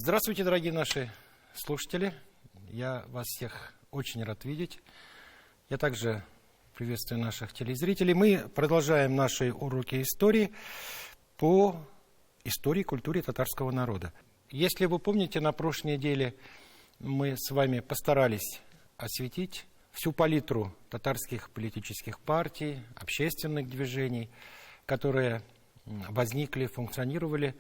Здравствуйте, дорогие наши слушатели. Я вас всех очень рад видеть. Я также приветствую наших телезрителей. Мы продолжаем наши уроки истории по истории и культуре татарского народа. Если вы помните, на прошлой неделе мы с вами постарались осветить всю палитру татарских политических партий, общественных движений, которые возникли, функционировали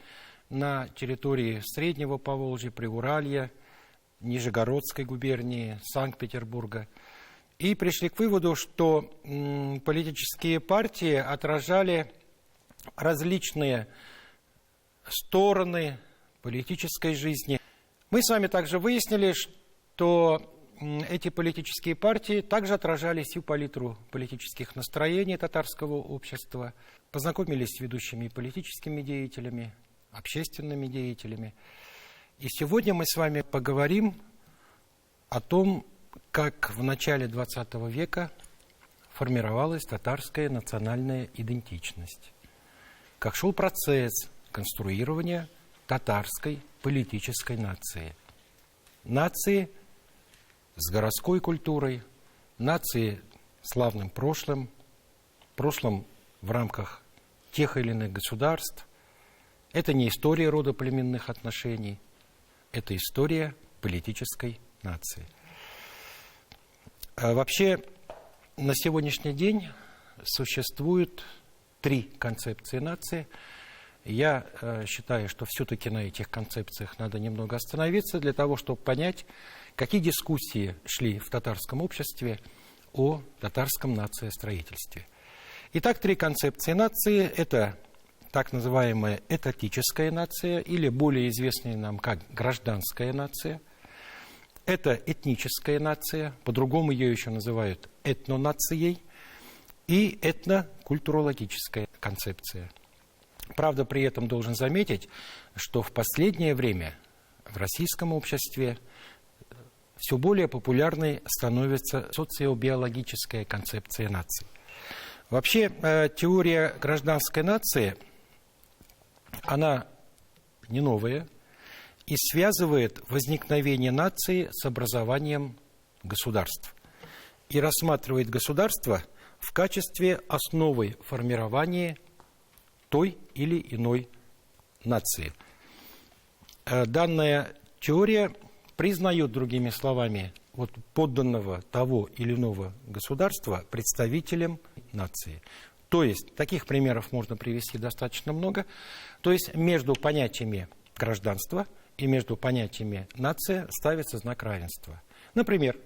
на территории Среднего Поволжья, Приуралья, Нижегородской губернии, Санкт-Петербурга. И пришли к выводу, что политические партии отражали различные стороны политической жизни. Мы с вами также выяснили, что эти политические партии также отражали всю палитру политических настроений татарского общества, познакомились с ведущими политическими деятелями, общественными деятелями. И сегодня мы с вами поговорим о том, как в начале XX века формировалась татарская национальная идентичность, как шел процесс конструирования татарской политической нации. Нации с городской культурой, нации с славным прошлым в рамках тех или иных государств. Это не история родоплеменных отношений, это история политической нации. Вообще, на сегодняшний день существует 3 концепции нации. Я считаю, что все-таки на этих концепциях надо немного остановиться для того, чтобы понять, какие дискуссии шли в татарском обществе о татарском нациостроительстве. Итак, 3 концепции нации – это так называемая этатическая нация, или более известная нам как гражданская нация. Это этническая нация, по-другому ее еще называют этнонацией, и этнокультурологическая концепция. Правда, при этом должен заметить, что в последнее время в российском обществе все более популярной становится социобиологическая концепция нации. Вообще, теория гражданской нации, она не новая и связывает возникновение нации с образованием государств и рассматривает государство в качестве основы формирования той или иной нации. Данная теория признает, другими словами, подданного того или иного государства представителем нации. То есть, таких примеров можно привести достаточно много. То есть, между понятиями гражданства и между понятиями нация ставится знак равенства. Например,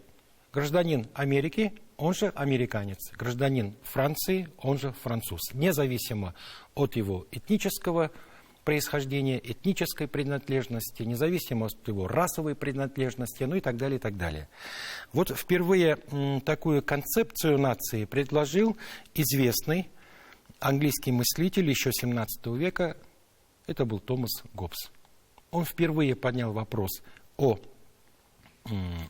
гражданин Америки, он же американец. Гражданин Франции, он же француз. Независимо от его этнического происхождения, этнической принадлежности, независимо от его расовой принадлежности, ну и так далее, и так далее. Вот впервые такую концепцию нации предложил известный английский мыслитель еще XVII века, это был Томас Гоббс. Он впервые поднял вопрос о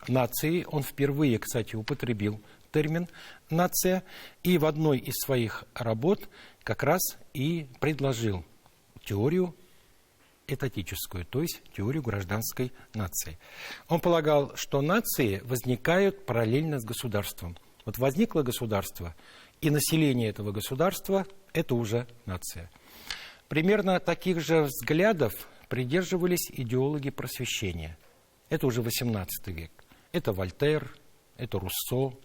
нации, он впервые, кстати, употребил термин «нация», и в одной из своих работ как раз и предложил теорию этатическую, то есть теорию гражданской нации. Он полагал, что нации возникают параллельно с государством. Вот возникло государство, и население этого государства – это уже нация. Примерно таких же взглядов придерживались идеологи просвещения. Это уже XVIII век. Это Вольтер, это Руссо,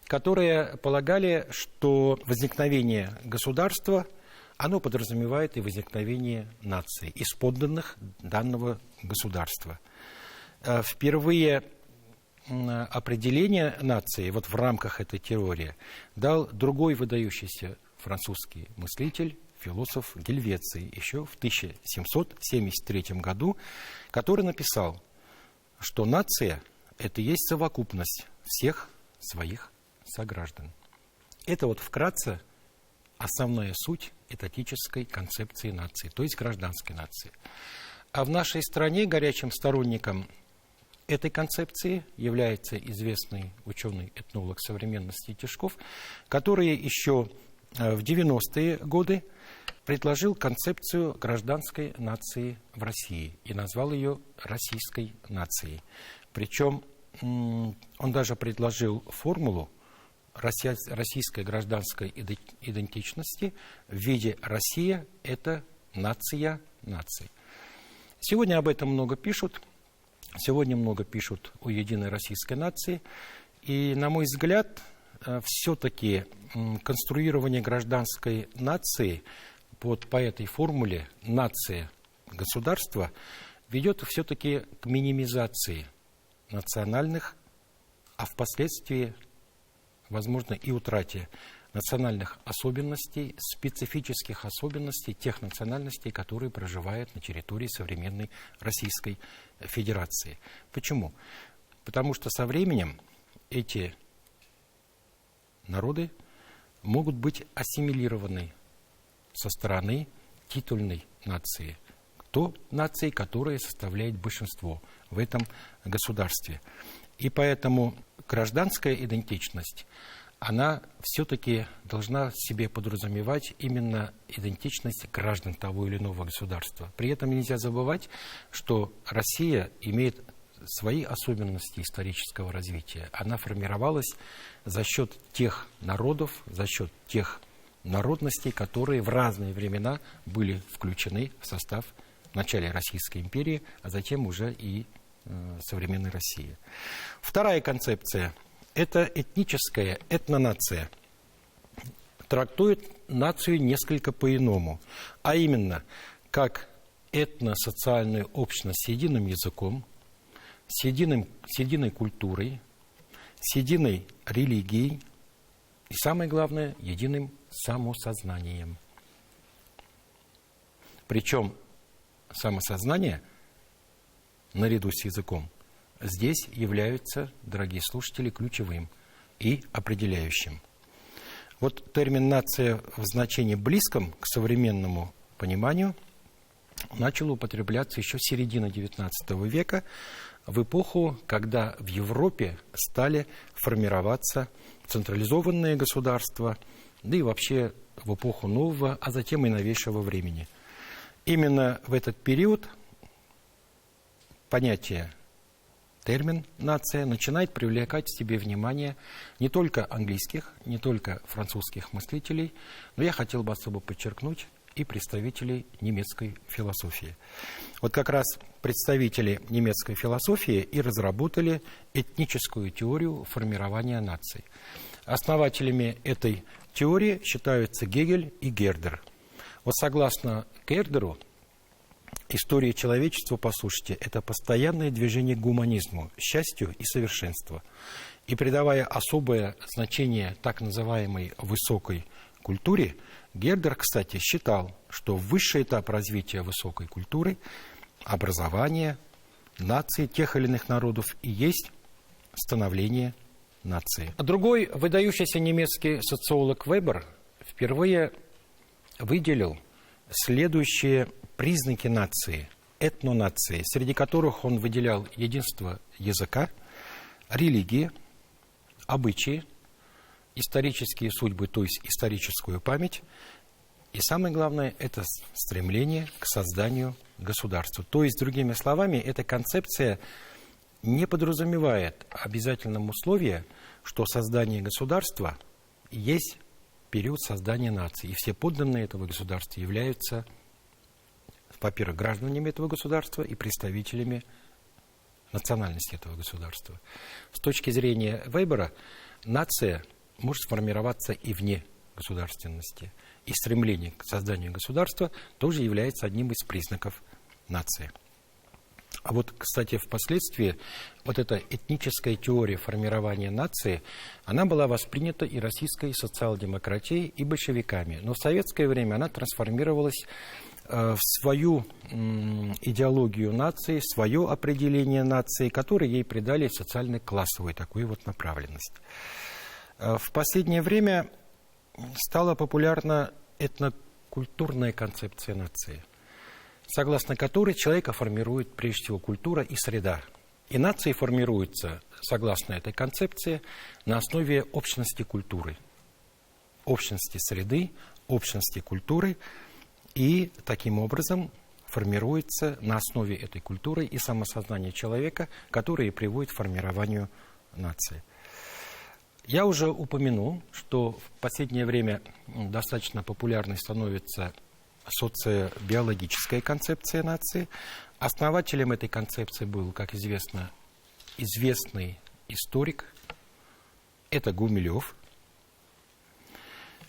которые полагали, что возникновение государства, оно подразумевает и возникновение нации, из подданных данного государства. Впервые определение нации вот в рамках этой теории дал другой выдающийся французский мыслитель, философ Гельвеций, еще в 1773 году, который написал, что нация – это и есть совокупность всех своих сограждан. Это вот вкратце основная суть этатической концепции нации, то есть гражданской нации. А в нашей стране горячим сторонником этой концепции является известный ученый-этнолог современности Тишков, который еще в 90-е годы предложил концепцию гражданской нации в России и назвал ее российской нацией. Причем он даже предложил формулу российской гражданской идентичности в виде «Россия – это нация наций». Сегодня об этом много пишут. Сегодня много пишут о единой российской нации. И, на мой взгляд, все-таки конструирование гражданской нации по этой формуле «нация государства» ведет все-таки к минимизации национальных, а впоследствии, возможно, и утрате национальных особенностей, специфических особенностей тех национальностей, которые проживают на территории современной Российской Федерации. Почему? Потому что со временем эти народы могут быть ассимилированы со стороны титульной нации, той нации, которая составляет большинство в этом государстве. И поэтому гражданская идентичность, она все-таки должна в себе подразумевать именно идентичность граждан того или иного государства. При этом нельзя забывать, что Россия имеет свои особенности исторического развития. Она формировалась за счет тех народов, за счет тех народностей, которые в разные времена были включены в состав вначале Российской империи, а затем уже и современной России. Вторая концепция – это этническая этнонация. Трактует нацию несколько по-иному, а именно как этносоциальную общность с единым языком, с единой культурой, с единой религией и, самое главное, единым самосознанием. Причем самосознание, наряду с языком, здесь является, дорогие слушатели, ключевым и определяющим. Вот термин «нация» в значении близком к современному пониманию начал употребляться еще с середины XIX века, в эпоху, когда в Европе стали формироваться централизованные государства, да и вообще в эпоху нового, а затем и новейшего времени. Именно в этот период понятие, термин «нация» начинает привлекать к себе внимание не только английских, не только французских мыслителей, но я хотел бы особо подчеркнуть и представителей немецкой философии. Вот как раз представители немецкой философии и разработали этническую теорию формирования наций. Основателями этой теории считаются Гегель и Гердер. Вот согласно Гердеру, история человечества, послушайте, это постоянное движение к гуманизму, счастью и совершенству. И придавая особое значение так называемой высокой культуре, Гердер, кстати, считал, что высший этап развития высокой культуры, образования, нации тех или иных народов и есть становление нации. Другой выдающийся немецкий социолог Вебер впервые выделил следующие признаки нации, этнонации, среди которых он выделял единство языка, религии, обычаи, исторические судьбы, то есть историческую память, и самое главное, это стремление к созданию государства. То есть, другими словами, эта концепция не подразумевает обязательным условия, что создание государства есть период создания нации, и все подданные этого государства являются, во-первых, гражданами этого государства и представителями национальности этого государства. С точки зрения Вебера, нация может сформироваться и вне государственности. И стремление к созданию государства тоже является одним из признаков нации. А вот, кстати, впоследствии вот эта этническая теория формирования нации, она была воспринята и российской социал-демократией, и большевиками. Но в советское время она трансформировалась в свою идеологию нации, свое определение нации, которое ей придали социально-классовую такую вот направленность. В последнее время стала популярна этнокультурная концепция нации, согласно которой человека формирует прежде всего культура и среда. И нации формируются, согласно этой концепции, на основе общности культуры, общности среды, общности культуры. И таким образом формируется на основе этой культуры и самосознания человека, которые приводят к формированию нации. Я уже упомянул, что в последнее время достаточно популярной становится социобиологическая концепция нации. Основателем этой концепции был, как известно, известный историк, это Гумилев,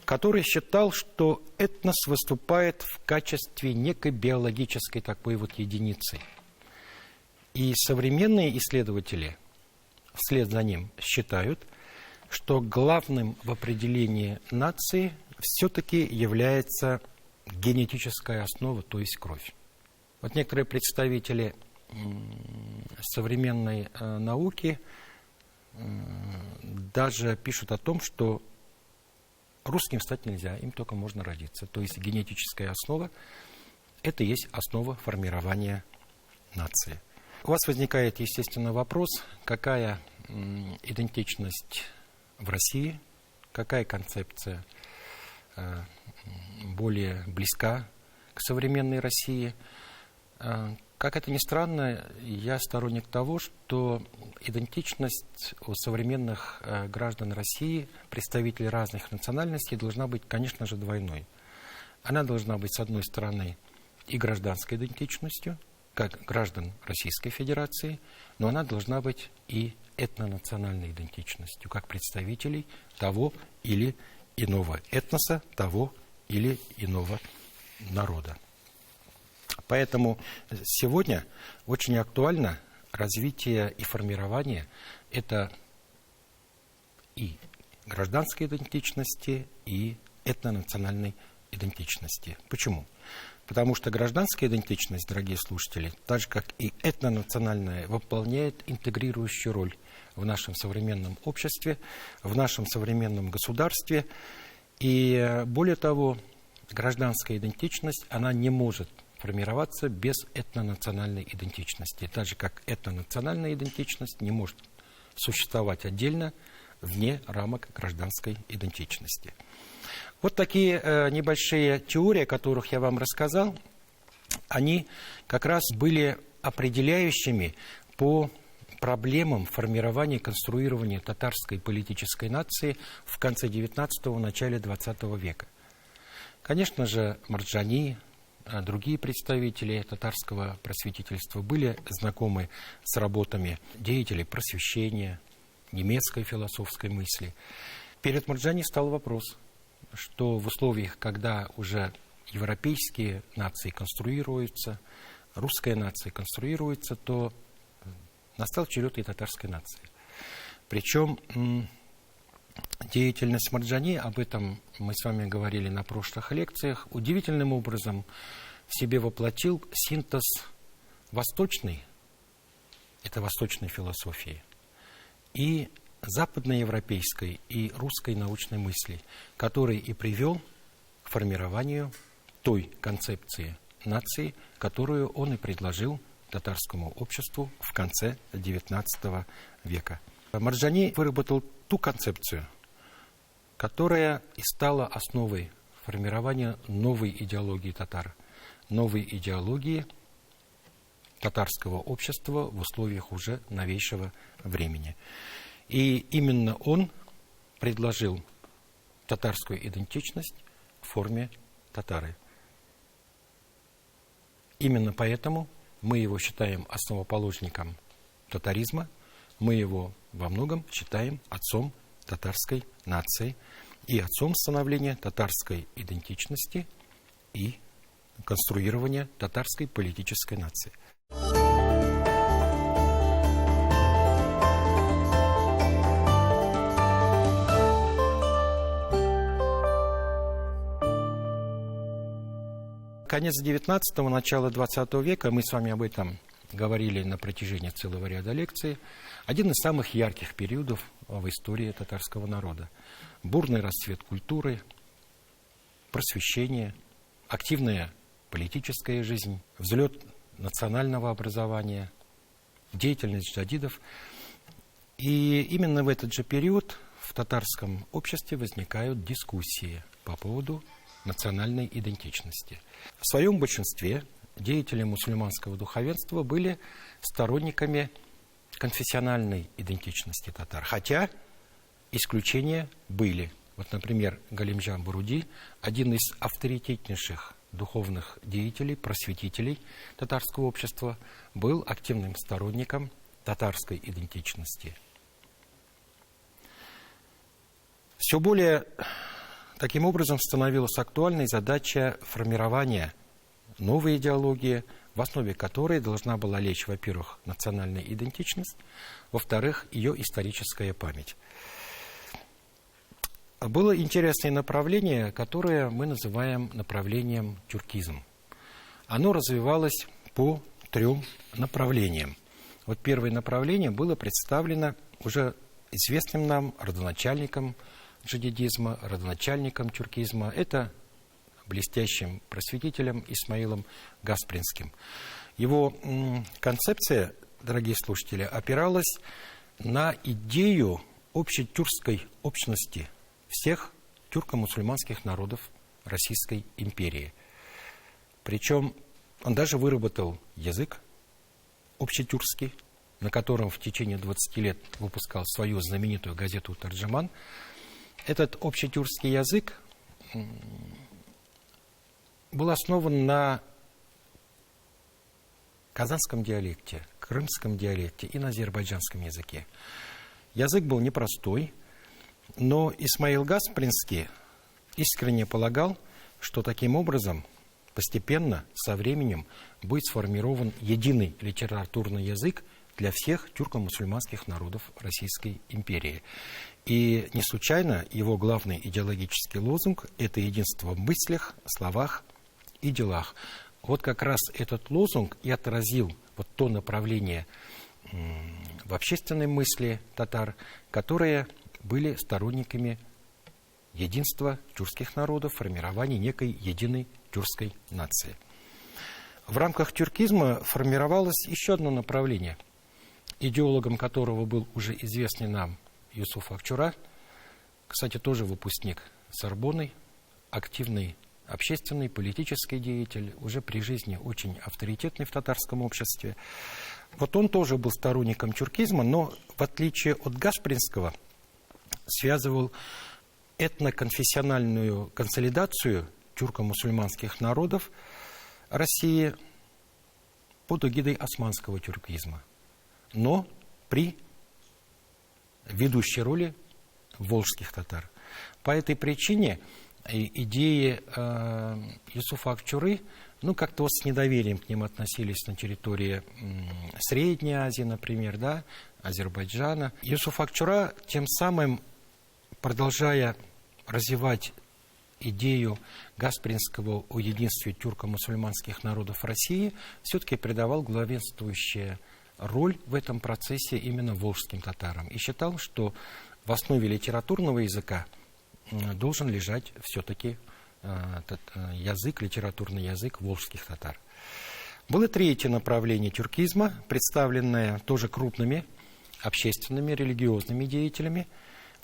который считал, что этнос выступает в качестве некой биологической такой вот единицы. И современные исследователи вслед за ним считают, что главным в определении нации все-таки является генетическая основа, то есть кровь. Вот некоторые представители современной науки даже пишут о том, что русским стать нельзя, им только можно родиться. То есть генетическая основа – это и есть основа формирования нации. У вас возникает, естественно, вопрос, какая идентичность в России, какая концепция более близка к современной России. Как это ни странно, я сторонник того, что идентичность у современных граждан России, представителей разных национальностей, должна быть, конечно же, двойной. Она должна быть, с одной стороны, и гражданской идентичностью, как граждан Российской Федерации, но она должна быть и этнонациональной идентичностью, как представителей того или иного этноса, того или иного народа. Поэтому сегодня очень актуально развитие и формирование это и гражданской идентичности, и этнонациональной идентичности. Почему? Потому что гражданская идентичность, дорогие слушатели, так же как и этнонациональная, выполняет интегрирующую роль в нашем современном обществе, в нашем современном государстве. И более того, гражданская идентичность, она не может формироваться без этнонациональной идентичности. Так же, как этнонациональная идентичность не может существовать отдельно, вне рамок гражданской идентичности. Вот такие небольшие теории, о которых я вам рассказал, они как раз были определяющими по проблемам формирования и конструирования татарской политической нации в конце XIX – начале XX века. Конечно же, Марджани, другие представители татарского просветительства были знакомы с работами деятелей просвещения, немецкой философской мысли. Перед Марджани стал вопрос, что в условиях, когда уже европейские нации конструируются, русская нация конструируется, то настал черед и татарской нации. Причем деятельность Марджани, об этом мы с вами говорили на прошлых лекциях, удивительным образом в себе воплотил синтез восточной, это восточной философии, и западноевропейской и русской научной мысли, который и привел к формированию той концепции нации, которую он и предложил татарскому обществу в конце XIX века. Марджани выработал ту концепцию, которая и стала основой формирования новой идеологии татар, новой идеологии татарского общества в условиях уже новейшего времени. И именно он предложил татарскую идентичность в форме татары. Именно поэтому мы его считаем основоположником татаризма, мы его во многом считаем отцом татарской нации и отцом становления татарской идентичности и конструирования татарской политической нации. Конец XIX – начало XX века, мы с вами об этом говорили на протяжении целого ряда лекций, один из самых ярких периодов в истории татарского народа. Бурный расцвет культуры, просвещение, активная политическая жизнь, взлет национального образования, деятельность джадидов. И именно в этот же период в татарском обществе возникают дискуссии по поводу национальной идентичности. В своем большинстве деятели мусульманского духовенства были сторонниками конфессиональной идентичности татар, хотя исключения были. Вот, например, Галимжан Буруди, один из авторитетнейших духовных деятелей, просветителей татарского общества, был активным сторонником татарской идентичности. Все более таким образом становилась актуальной задача формирования новой идеологии, в основе которой должна была лечь, во-первых, национальная идентичность, во-вторых, ее историческая память. Было интересное направление, которое мы называем направлением тюркизм. Оно развивалось по 3 направлениям. Вот первое направление было представлено уже известным нам родоначальником джадидизма, родоначальником тюркизма. Это блестящим просветителем Исмаилом Гаспринским. Его концепция, дорогие слушатели, опиралась на идею общей тюркской общности всех тюрко-мусульманских народов Российской империи. Причем он даже выработал язык общетюркский, на котором в течение 20 лет выпускал свою знаменитую газету «Тарджиман». Этот общетюркский язык был основан на казанском диалекте, крымском диалекте и на азербайджанском языке. Язык был непростой, но Исмаил Гаспринский искренне полагал, что таким образом постепенно, со временем, будет сформирован единый литературный язык для всех тюрко-мусульманских народов Российской империи. И не случайно его главный идеологический лозунг – это единство в мыслях, словах и делах. Вот как раз этот лозунг и отразил вот то направление в общественной мысли татар, которые были сторонниками единства тюркских народов, формирования некой единой тюркской нации. В рамках тюркизма формировалось еще одно направление, идеологом которого был уже известный нам Юсуф Акчура, кстати, тоже выпускник Сорбонны, активный общественный, политический деятель, уже при жизни очень авторитетный в татарском обществе. Вот он тоже был сторонником тюркизма, но в отличие от Гаспринского связывал этноконфессиональную консолидацию тюрко-мусульманских народов России под эгидой османского тюркизма, но при ведущей роли волжских татар. По этой причине идеи Юсуфа Акчуры, как-то с недоверием к ним относились на территории Средней Азии, например, да, Азербайджана. Юсуф Акчура, тем самым, продолжая развивать идею Гаспринского о единстве тюрко-мусульманских народов России, все-таки придавал главенствующую роль в этом процессе именно волжским татарам и считал, что в основе литературного языка должен лежать все-таки язык, литературный язык волжских татар. Было третье направление тюркизма, представленное тоже крупными общественными, религиозными деятелями.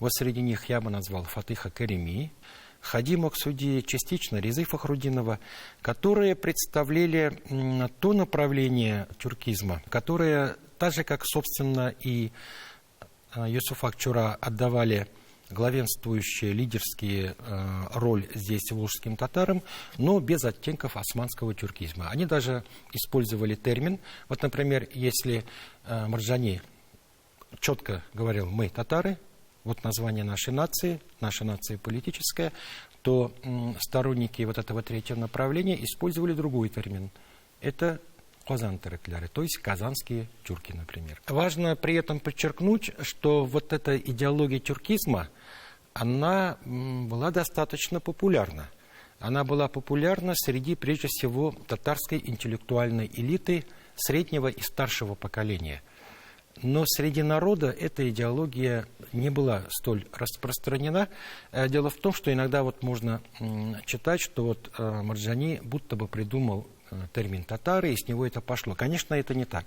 Вот среди них я бы назвал Фатыха Карими, Хади Максуди, частично Резы Фахрудинова, которые представляли то направление тюркизма, которое, так же, как, собственно, и Юсуф Акчура, отдавали главенствующую лидерские роль здесь волжским татарам, но без оттенков османского тюркизма. Они даже использовали термин. Вот, например, если Марджани четко говорил «мы татары», вот название нашей нации, наша нация политическая, то сторонники вот этого третьего направления использовали другой термин. Это Казан терекляры, то есть казанские тюрки, например. Важно при этом подчеркнуть, что вот эта идеология тюркизма, она была достаточно популярна. Она была популярна среди, прежде всего, татарской интеллектуальной элиты среднего и старшего поколения. Но среди народа эта идеология не была столь распространена. Дело в том, что иногда вот можно читать, что вот Марджани будто бы придумал термин «татары», и с него это пошло. Конечно, это не так.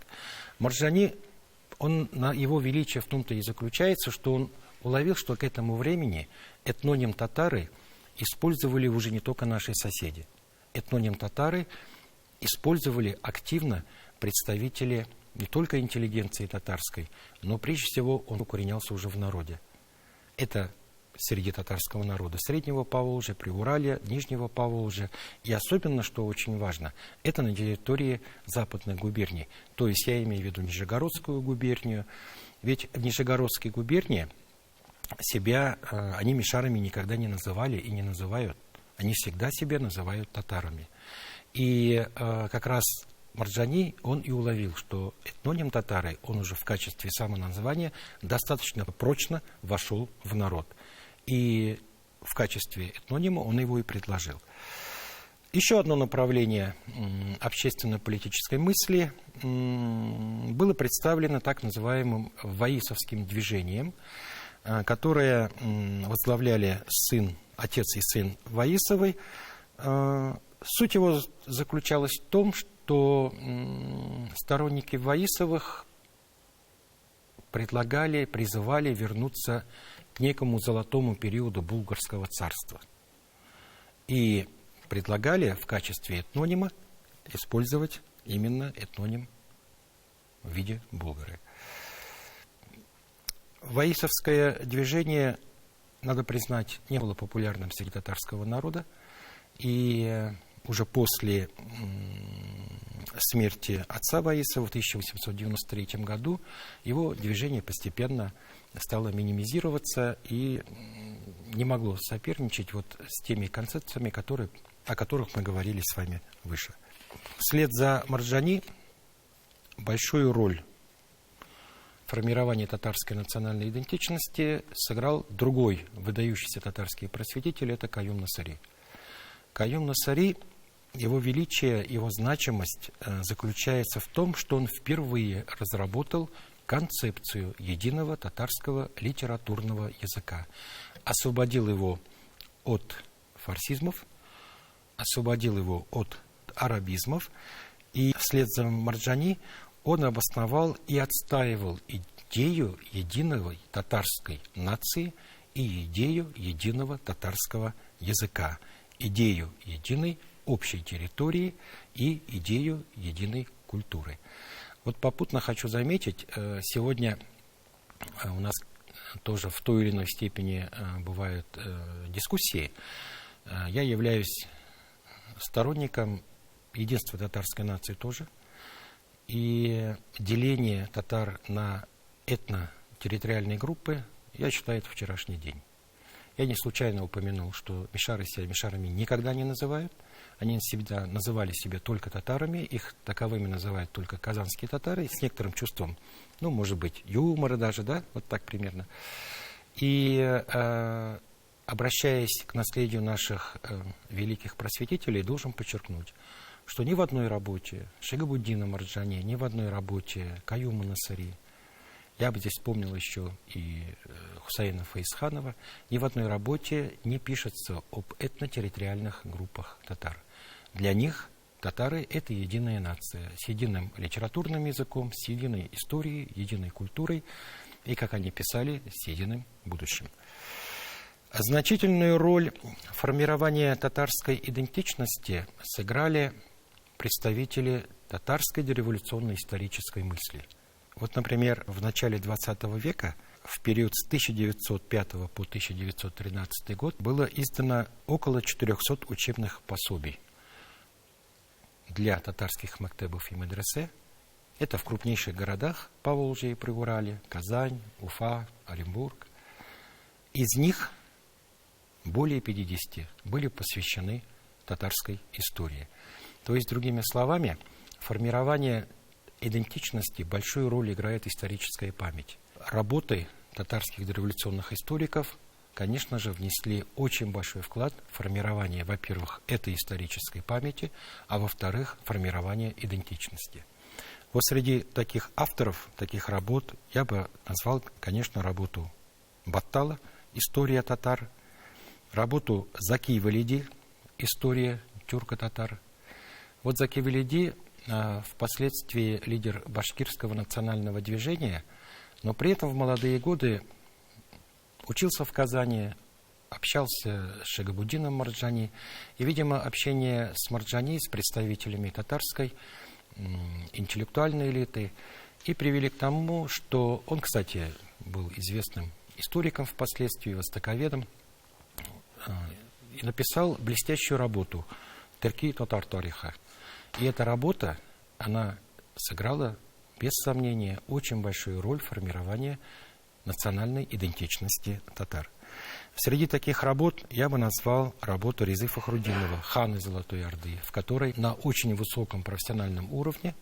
Марджани, его величие в том-то и заключается, что он уловил, что к этому времени этноним «татары» использовали уже не только наши соседи. Этноним татары использовали активно представители не только интеллигенции татарской, но прежде всего он укоренялся уже в народе. Это среди татарского народа Среднего Поволжья, Приуралья, Нижнего Поволжья. И особенно, что очень важно, это на территории западных губерний. То есть я имею в виду Нижегородскую губернию. Ведь в Нижегородской губернии себя они мишарами никогда не называли и не называют. Они всегда себя называют татарами. И как раз Марджани, он и уловил, что этноним татары, он уже в качестве самоназвания достаточно прочно вошел в народ. И в качестве этнонима он его и предложил. Еще одно направление общественно-политической мысли было представлено так называемым ваисовским движением, которое возглавляли отец и сын Ваисовой. Суть его заключалась в том, что сторонники Ваисовых призывали вернуться к некому золотому периоду Булгарского царства. И предлагали в качестве этнонима использовать именно этноним в виде Булгары. Ваисовское движение, надо признать, не было популярным среди татарского народа. И уже после смерти отца Ваисова в 1893 году его движение постепенно стало минимизироваться и не могло соперничать вот с теми концепциями, о которых мы говорили с вами выше. Вслед за Марджани большую роль в формировании татарской национальной идентичности сыграл другой выдающийся татарский просветитель, это Каюм Насари. Каюм Насари, его величие, его значимость заключается в том, что он впервые разработал концепцию единого татарского литературного языка. Освободил его от фарсизмов, освободил его от арабизмов, и вслед за Марджани он обосновал и отстаивал идею единой татарской нации и идею единого татарского языка, идею единой общей территории и идею единой культуры. Вот попутно хочу заметить, сегодня у нас тоже в той или иной степени бывают дискуссии. Я являюсь сторонником единства татарской нации тоже. И деление татар на этно-территориальные группы, я считаю, это вчерашний день. Я не случайно упомянул, что мишары себя мишарами никогда не называют. Они всегда называли себя только татарами, их таковыми называют только казанские татары, с некоторым чувством, ну, может быть, юмора даже, да, вот так примерно. И обращаясь к наследию наших великих просветителей, должен подчеркнуть, что ни в одной работе Шигабуддина Марджани, ни в одной работе Каюма Насари, я бы здесь вспомнил еще и Хусейна Фаисханова, ни в одной работе не пишется об этнотерриториальных группах татар. Для них татары – это единая нация, с единым литературным языком, с единой историей, единой культурой и, как они писали, с единым будущим. Значительную роль в формировании татарской идентичности сыграли представители татарской дореволюционной исторической мысли. Вот, например, в начале XX века, в период с 1905 по 1913 год, было издано около 400 учебных пособий для татарских мактебов и медресе. Это в крупнейших городах Поволжья и Приуралья, Казань, Уфа, Оренбург. Из них более 50 были посвящены татарской истории. То есть, другими словами, формирование идентичности большую роль играет историческая память. Работы татарских дореволюционных историков, конечно же, внесли очень большой вклад в формирование, во-первых, этой исторической памяти, а во-вторых, формирование идентичности. Вот среди таких авторов, таких работ, я бы назвал, конечно, работу Баттала «История татар», работу Заки Валиди «История тюрко-татар». Вот Заки Валиди впоследствии лидер башкирского национального движения, но при этом в молодые годы учился в Казани, общался с Шагабуддином Марджани. И, видимо, общение с Марджани, с представителями татарской интеллектуальной элиты, и привели к тому, что он, кстати, был известным историком впоследствии, востоковедом, и написал блестящую работу «Терки татар тариха». И эта работа, она сыграла, без сомнения, очень большую роль в формировании национальной идентичности татар. Среди таких работ я бы назвал работу Резы Фахруддинова «Ханы Золотой Орды», в которой на очень высоком профессиональном уровне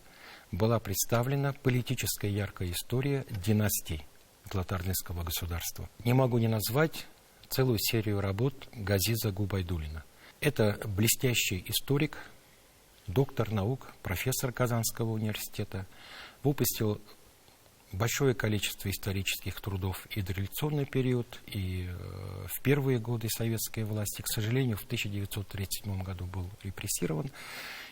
была представлена политическая яркая история династий Золотоордынского государства. Не могу не назвать целую серию работ Газиза Губайдуллина. Это блестящий историк, доктор наук, профессор Казанского университета, выпустил большое количество исторических трудов и дореволюционный период, и в первые годы советской власти. К сожалению, в 1937 году был репрессирован.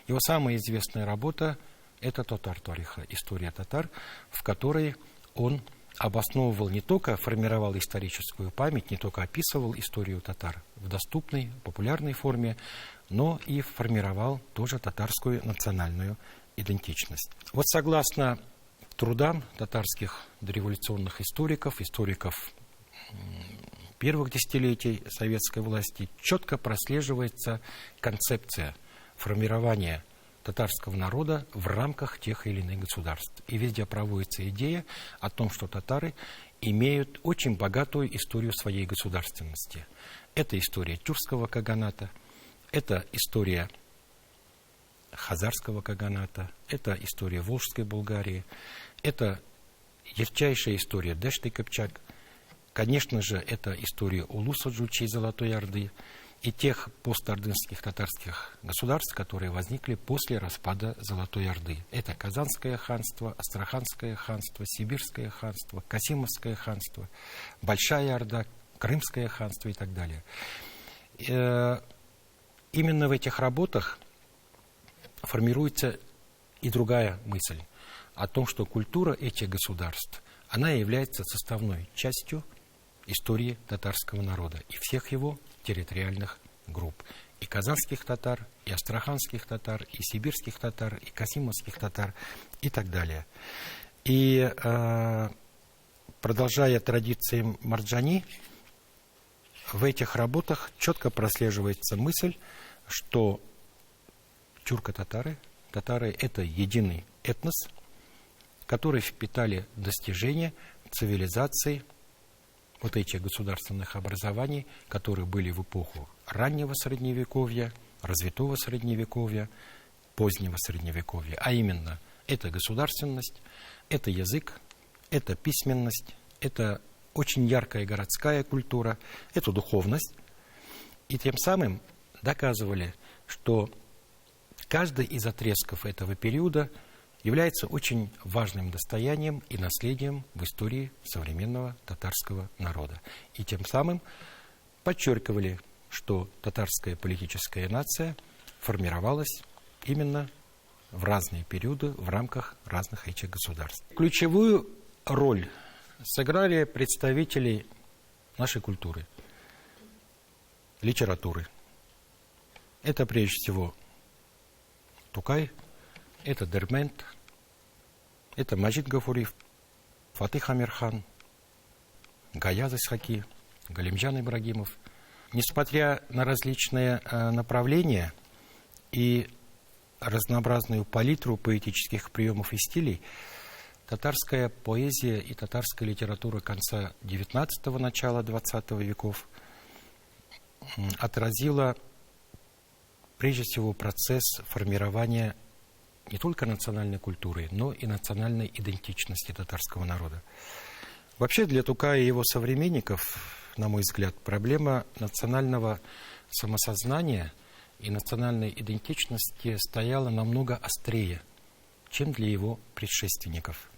Его самая известная работа — это «Татар тариха», «История татар», в которой он обосновывал, не только формировал историческую память, не только описывал историю татар в доступной, популярной форме, но и формировал тоже татарскую национальную идентичность. Вот согласно трудам татарских дореволюционных историков, историков первых десятилетий советской власти, четко прослеживается концепция формирования татарского народа в рамках тех или иных государств. И везде проводится идея о том, что татары имеют очень богатую историю своей государственности. Это история тюркского каганата, это история хазарского каганата, это история Волжской Булгарии, это ярчайшая история Дэшты Кыпчак, конечно же, это история Улуса Джучи Золотой Орды и тех постордынских татарских государств, которые возникли после распада Золотой Орды. Это Казанское ханство, Астраханское ханство, Сибирское ханство, Касимовское ханство, Большая Орда, Крымское ханство и так далее. Именно в этих работах формируется и другая мысль о том, что культура этих государств, она является составной частью истории татарского народа и всех его территориальных групп. И казанских татар, и астраханских татар, и сибирских татар, и касимовских татар и так далее. И продолжая традиции Марджани, в этих работах четко прослеживается мысль, что тюрко-татары, татары — это единый этнос, которые впитали достижения цивилизации вот этих государственных образований, которые были в эпоху раннего Средневековья, развитого Средневековья, позднего Средневековья. А именно, это государственность, это язык, это письменность, это очень яркая городская культура, это духовность. И тем самым доказывали, что каждый из отрезков этого периода является очень важным достоянием и наследием в истории современного татарского народа. И тем самым подчеркивали, что татарская политическая нация формировалась именно в разные периоды в рамках разных этих государств. Ключевую роль сыграли представители нашей культуры, литературы. Это прежде всего Тукай, это Дербент, это Маджид Гафури, Фатых Амирхан, Гаяз Исхаки, Галимджан Ибрагимов. Несмотря на различные направления и разнообразную палитру поэтических приемов и стилей, татарская поэзия и татарская литература конца XIX – начала XX веков отразила прежде всего процесс формирования не только национальной культуры, но и национальной идентичности татарского народа. Вообще для Тукая и его современников, на мой взгляд, проблема национального самосознания и национальной идентичности стояла намного острее, чем для его предшественников.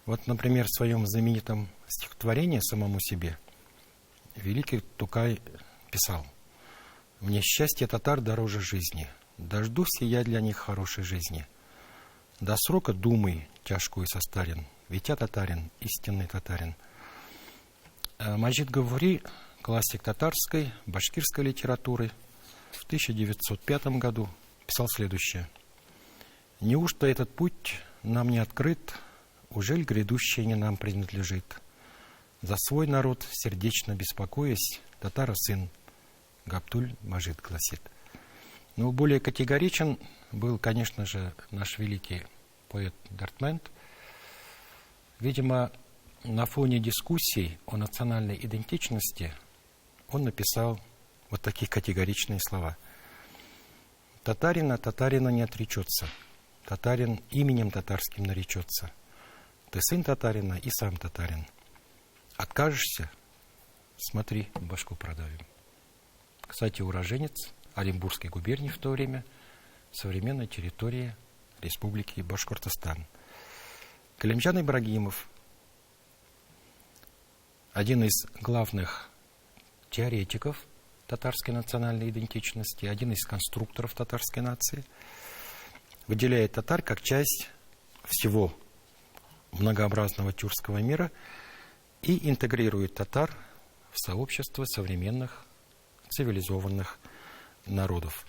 Вот, например, в своем знаменитом стихотворении «Самому себе» великий Тукай писал: «Мне счастье татар дороже жизни, дождусь я для них хорошей жизни. До срока думай, тяжкую состарен, ведь я татарин, истинный татарин». Маджид Гафури, классик татарской, башкирской литературы, в 1905 году писал следующее. «Неужто этот путь нам не открыт, ужель грядущее не нам принадлежит? За свой народ, сердечно беспокоясь, татара сын Габдуль-Маджид гласит». Но более категоричен был, конечно же, наш великий поэт Дартмент. Видимо, на фоне дискуссий о национальной идентичности он написал вот такие категоричные слова. «Татарина не отречется, татарин именем татарским наречется. Ты сын татарина и сам татарин. Откажешься? Смотри, башку продавим». Кстати, уроженец Оренбургской губернии в то время, современной территории Республики Башкортостан. Галимжан Ибрагимов, один из главных теоретиков татарской национальной идентичности, один из конструкторов татарской нации, выделяет татар как часть всего многообразного тюркского мира и интегрирует татар в сообщество современных цивилизованных народов.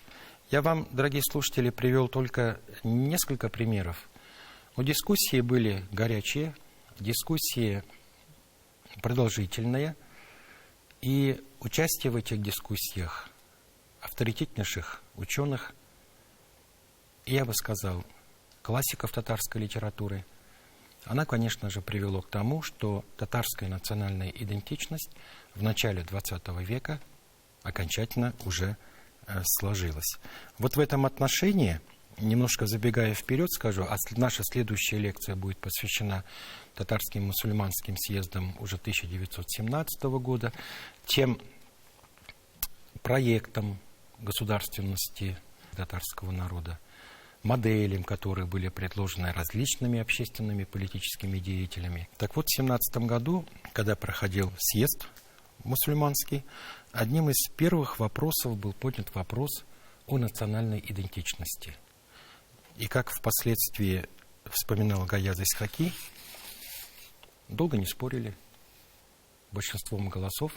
Я вам, дорогие слушатели, привел только несколько примеров. Но дискуссии были горячие, дискуссии продолжительные, и участие в этих дискуссиях авторитетнейших ученых, я бы сказал, классиков татарской литературы, она, конечно же, привело к тому, что татарская национальная идентичность в начале XX века окончательно уже сложилась. Вот в этом отношении, немножко забегая вперед, скажу, наша следующая лекция будет посвящена татарским мусульманским съездам уже 1917 года, тем проектам государственности татарского народа, моделям, которые были предложены различными общественными и политическими деятелями. Так вот, в 1917 году, когда проходил съезд мусульманский, одним из первых вопросов был поднят вопрос о национальной идентичности. И как впоследствии вспоминал Гаяз Исхаки, долго не спорили, большинством голосов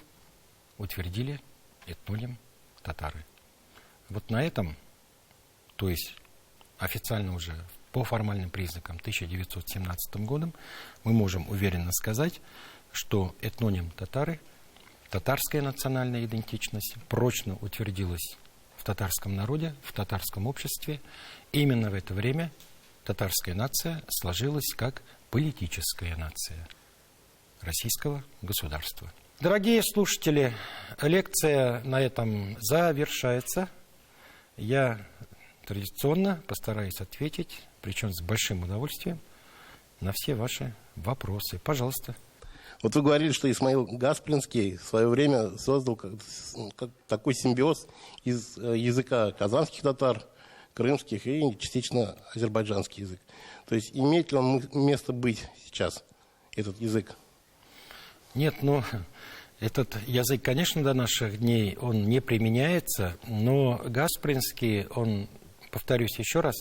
утвердили этноним татары. Вот на этом, то есть официально уже по формальным признакам 1917 годом, мы можем уверенно сказать, что этноним татары, татарская национальная идентичность прочно утвердилась в татарском народе, в татарском обществе. Именно в это время татарская нация сложилась как политическая нация российского государства. Дорогие слушатели, лекция на этом завершается. Я традиционно постараюсь ответить, причем с большим удовольствием, на все ваши вопросы. Пожалуйста. Вот вы говорили, что Исмаил Гасплинский в свое время создал как такой симбиоз из языка казанских татар, крымских и частично азербайджанский язык. То есть имеет ли он место быть сейчас, этот язык? Нет, этот язык, конечно, до наших дней он не применяется, но Гасплинский, он, повторюсь еще раз,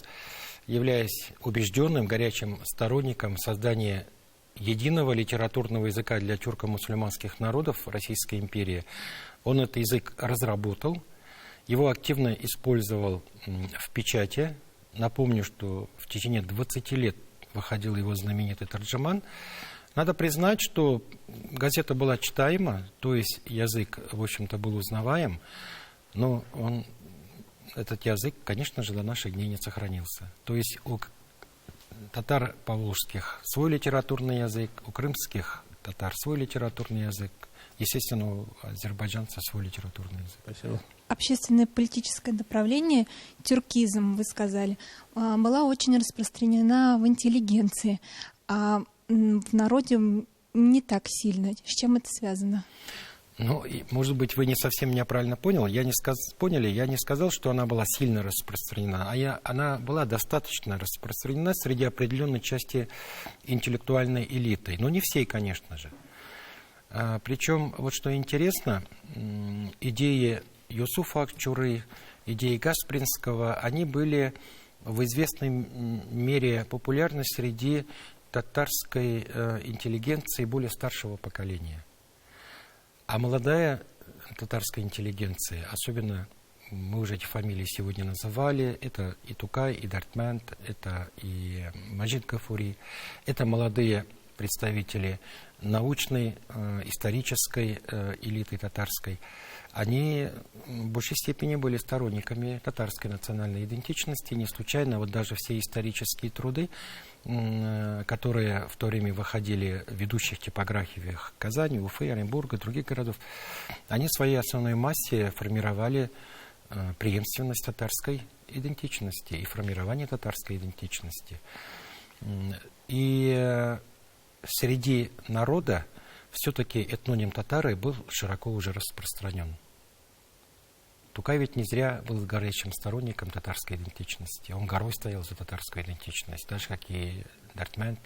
являясь убежденным, горячим сторонником создания единого литературного языка для тюрко-мусульманских народов Российской империи, он этот язык разработал, его активно использовал в печати. Напомню, что в течение 20 лет выходил его знаменитый тарджаман. Надо признать, что газета была читаема, то есть язык, в общем-то, был узнаваем, но этот язык, конечно же, до наших дней не сохранился. То есть у татар поволжских свой литературный язык, у крымских татар свой литературный язык, естественно, у азербайджанцев свой литературный язык. Спасибо. Общественное политическое направление, тюркизм, вы сказали, была очень распространена в интеллигенции, а в народе не так сильно. С чем это связано? Может быть, вы не совсем меня правильно поняли. Я не сказал, что она была сильно распространена, она была достаточно распространена среди определенной части интеллектуальной элиты. Но не всей, конечно же. Причем, вот что интересно, идеи Юсуфа Акчуры, идеи Гасплинского, они были в известной мере популярны среди татарской интеллигенции более старшего поколения. А молодая татарской интеллигенции, особенно мы уже эти фамилии сегодня называли, это и Тукай, и Дартмент, это и Маджид Гафури, это молодые представители научной, исторической элиты татарской. Они в большей степени были сторонниками татарской национальной идентичности. Не случайно вот даже все исторические труды, которые в то время выходили в ведущих типографиях Казани, Уфы, Оренбурга, других городов, они в своей основной массе формировали преемственность татарской идентичности и формирование татарской идентичности. И среди народа все-таки этноним татары был широко уже распространен. Тукай ведь не зря был горячим сторонником татарской идентичности. Он горой стоял за татарскую идентичность, так же, как и Дартмент.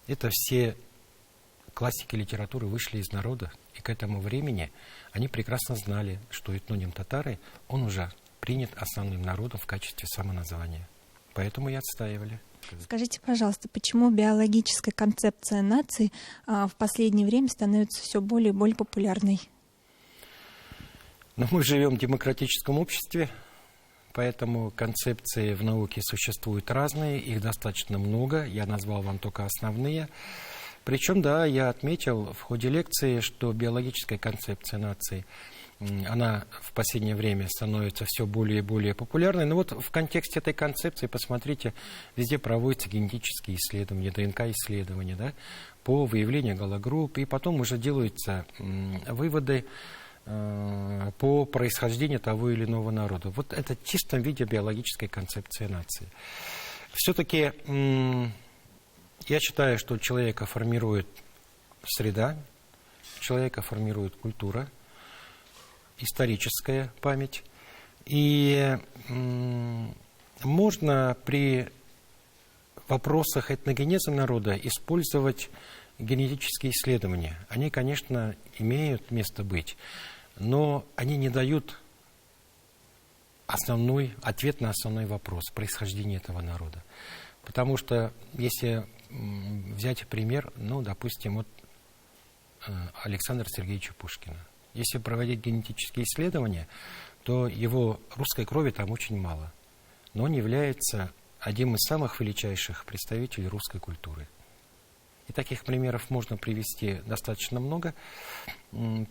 Это все классики литературы вышли из народа, и к этому времени они прекрасно знали, что этноним татары, он уже принят основным народом в качестве самоназвания. Поэтому и отстаивали. Скажите, пожалуйста, почему биологическая концепция нации в последнее время становится все более и более популярной? Но мы живем в демократическом обществе, поэтому концепции в науке существуют разные, их достаточно много, я назвал вам только основные. Причем, да, я отметил в ходе лекции, что биологическая концепция нации, она в последнее время становится все более и более популярной. Но вот в контексте этой концепции, посмотрите, везде проводятся генетические исследования, ДНК-исследования, да, по выявлению галогрупп, и потом уже делаются выводы по происхождению того или иного народа. Вот это в чистом виде биологическая концепция нации. Все-таки я считаю, что человека формирует среда, человека формирует культура, историческая память. И можно при вопросах этногенеза народа использовать генетические исследования. Они, конечно, имеют место быть, но они не дают ответ на основной вопрос происхождения этого народа. Потому что, если взять пример, допустим, вот Александра Сергеевича Пушкина. Если проводить генетические исследования, то его русской крови там очень мало. Но он является одним из самых величайших представителей русской культуры. И таких примеров можно привести достаточно много.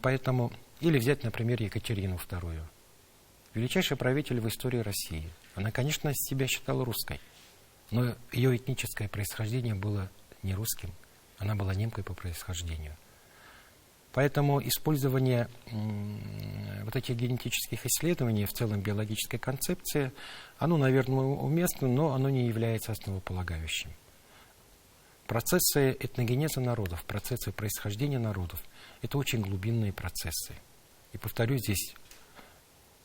Поэтому, или взять, например, Екатерину II. Величайший правитель в истории России. Она, конечно, себя считала русской. Но ее этническое происхождение было не русским. Она была немкой по происхождению. Поэтому использование вот этих генетических исследований, в целом биологической концепции, оно, наверное, уместно, но оно не является основополагающим. Процессы этногенеза народов, процессы происхождения народов – это очень глубинные процессы. И, повторюсь, здесь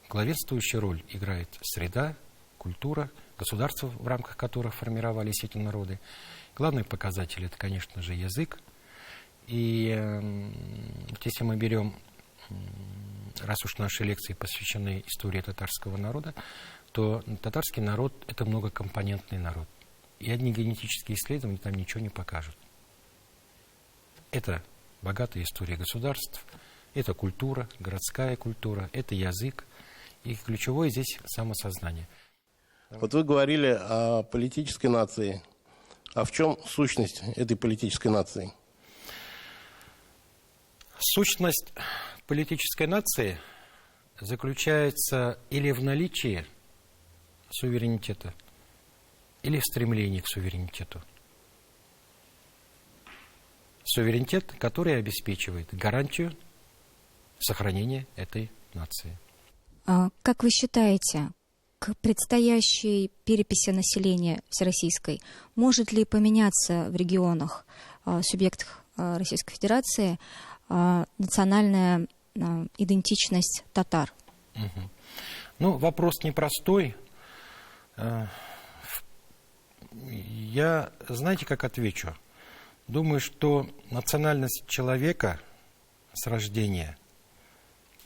главенствующую роль играет среда, культура, государства, в рамках которых формировались эти народы. Главный показатель – это, конечно же, язык. И если мы берем, раз уж наши лекции посвящены истории татарского народа, то татарский народ – это многокомпонентный народ. И одни генетические исследования там ничего не покажут. Это богатая история государств, это культура, городская культура, это язык. И ключевое здесь самосознание. Вот вы говорили о политической нации. А в чем сущность этой политической нации? Сущность политической нации заключается или в наличии суверенитета, или в стремлении к суверенитету. Суверенитет, который обеспечивает гарантию сохранения этой нации. Как вы считаете, к предстоящей переписи населения всероссийской может ли поменяться в регионах, субъектах Российской Федерации национальная идентичность татар? Вопрос непростой. Я, знаете, как отвечу? Думаю, что национальность человека с рождения,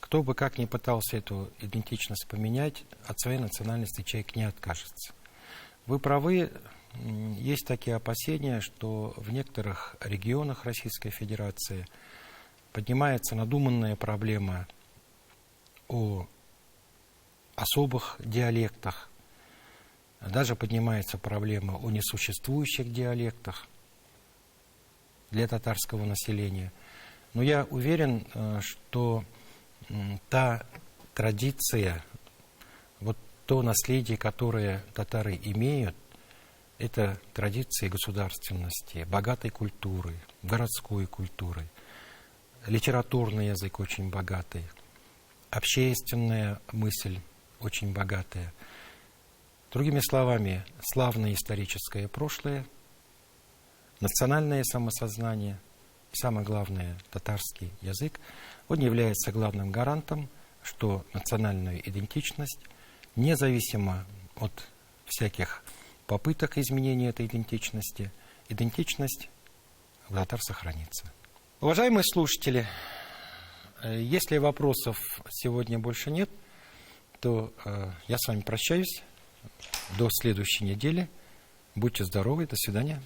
кто бы как ни пытался эту идентичность поменять, от своей национальности человек не откажется. Вы правы, есть такие опасения, что в некоторых регионах Российской Федерации поднимается надуманная проблема о особых диалектах, даже поднимается проблема о несуществующих диалектах для татарского населения. Но я уверен, что та традиция, вот то наследие, которое татары имеют, это традиции государственности, богатой культуры, городской культуры, литературный язык очень богатый, общественная мысль очень богатая. Другими словами, славное историческое прошлое, национальное самосознание и, самое главное, татарский язык, он является главным гарантом, что национальная идентичность, независимо от всяких попыток изменения этой идентичность у татар сохранится. Уважаемые слушатели, если вопросов сегодня больше нет, то я с вами прощаюсь. До следующей недели. Будьте здоровы. До свидания.